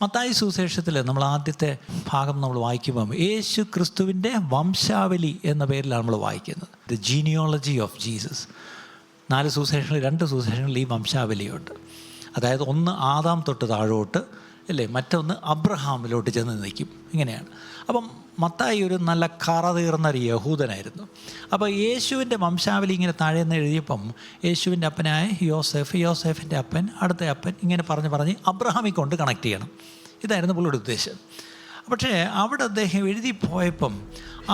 മത്തായി സുവിശേഷത്തിൽ നമ്മൾ ആദ്യത്തെ ഭാഗം നമ്മൾ വായിക്കുമ്പം യേശു ക്രിസ്തുവിൻ്റെ വംശാവലി എന്ന പേരിലാണ് നമ്മൾ വായിക്കുന്നത്. The genealogy of Jesus. 4 സുവിശേഷങ്ങളിൽ 2 സുവിശേഷങ്ങളിൽ ഈ വംശാവലിയുണ്ട്. അതായത് ഒന്ന് ആദാം തൊട്ട് താഴോട്ട് അല്ലേ, മറ്റൊന്ന് അബ്രഹാമിലോട്ട് ചെന്ന് നിൽക്കും. ഇങ്ങനെയാണ്. അപ്പം മത്തായി ഒരു നല്ല കറ തീർന്ന ഒരു യഹൂദനായിരുന്നു. അപ്പോൾ യേശുവിൻ്റെ വംശാവലി ഇങ്ങനെ താഴെ നിന്ന് എഴുതിയപ്പം യേശുവിൻ്റെ അപ്പനായ യോസേഫിൻ്റെ അപ്പൻ, അടുത്ത അപ്പൻ, ഇങ്ങനെ പറഞ്ഞ് അബ്രഹാമി കൊണ്ട് കണക്ട് ചെയ്യണം. ഇതായിരുന്നു പുള്ളിയുടെ ഉദ്ദേശം. പക്ഷേ അവിടെ അദ്ദേഹം എഴുതി പോയപ്പം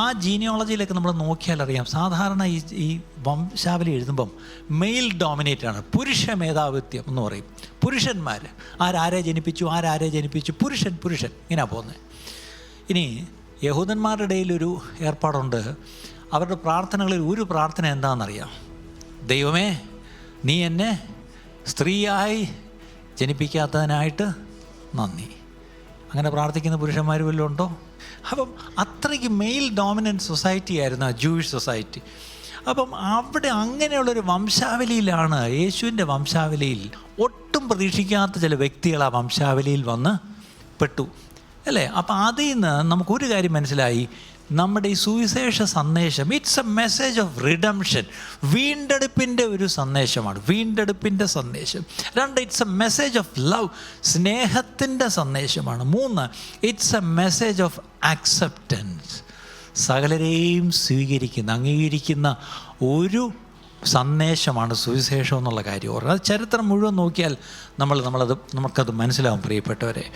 ആ ജീനിയോളജിയിലേക്ക് നമ്മൾ നോക്കിയാൽ അറിയാം, സാധാരണ ഈ വംശാവലി എഴുതുമ്പം മെയിൽ ഡോമിനേറ്റാണ്, പുരുഷ മേധാവിത്വം എന്ന് പറയും. പുരുഷന്മാർ ആരെ ജനിപ്പിച്ചു, പുരുഷൻ ഇങ്ങനെ പോകുന്നത്. ഇനി യഹൂദന്മാരുടെ ഇടയിലൊരു ഏർപ്പാടുണ്ട്. അവരുടെ പ്രാർത്ഥനകളിൽ ഒരു പ്രാർത്ഥന എന്താണെന്നറിയാം? ദൈവമേ, നീ എന്നെ സ്ത്രീയായി ജനിപ്പിക്കാത്തതിനായിട്ട് നന്ദി. അങ്ങനെ പ്രാർത്ഥിക്കുന്ന പുരുഷന്മാർ വല്ലതും ഉണ്ടോ? അപ്പം അത്രയ്ക്ക് മെയിൽ ഡോമിനൻറ്റ് സൊസൈറ്റി ആയിരുന്നു ആ ജൂയിഷ് സൊസൈറ്റി. അപ്പം അവിടെ അങ്ങനെയുള്ളൊരു വംശാവലിയിലാണ്, യേശുവിൻ്റെ വംശാവലിയിൽ ഒട്ടും പ്രതീക്ഷിക്കാത്ത ചില വ്യക്തികൾ ആ വംശാവലിയിൽ വന്ന് പെട്ടു അല്ലേ. അപ്പം അതിൽ നിന്ന് നമുക്കൊരു കാര്യം മനസ്സിലായി, നമ്മുടെ ഈ സുവിശേഷ സന്ദേശം it's a message of redemption, വീണ്ടെടുപ്പിൻ്റെ ഒരു സന്ദേശമാണ്, വീണ്ടെടുപ്പിൻ്റെ സന്ദേശം. 2, it's a message of love, സ്നേഹത്തിൻ്റെ സന്ദേശമാണ്. 3, it's a message of acceptance, സകലരെയും അംഗീകരിക്കുന്ന ഒരു സന്ദേശമാണ് സുവിശേഷം എന്നുള്ള കാര്യം ഓർക്കുക. അത് ചരിത്രം മുഴുവൻ നോക്കിയാൽ നമുക്കത് മനസ്സിലാവും പ്രിയപ്പെട്ടവരെ.